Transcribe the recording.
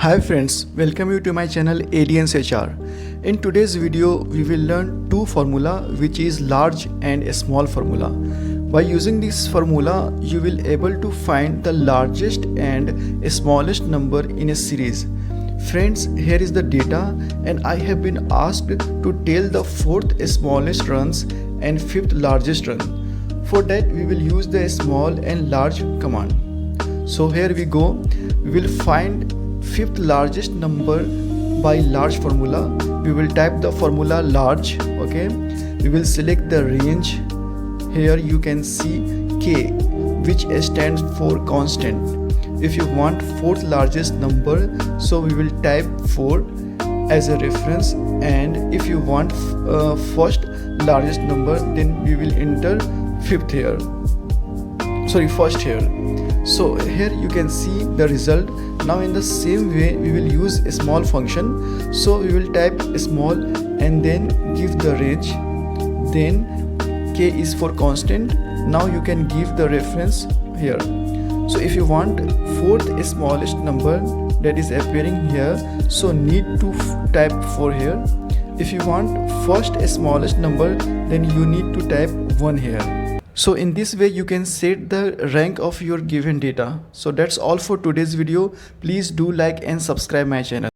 Hi friends, welcome you to my channel Aliens HR. In today's video, we will learn two formula which is large and a small formula. By using this formula, you will able to find the largest and smallest number in a series. Friends, here is the data and I have been asked to tell the fourth smallest runs and fifth largest run. For that, we will use the small and large command. So here we go. We will find fifth largest number by large formula. We will type the formula large. Okay, we will select the range. Here you can see K, which stands for constant. If you want fourth largest number, so we will type 4 as a reference, and if you want first largest number, then we will enter first here. So here you can see the result. Now in the same way we will use a small function. So we will type small and then give the range, then K is for constant. Now you can give the reference here. So if you want fourth smallest number that is appearing here, so need to type 4 here. If you want first smallest number, then you need to type 1 here. So in this way you can set the rank of your given data. So that's all for today's video. Please do like and subscribe my channel.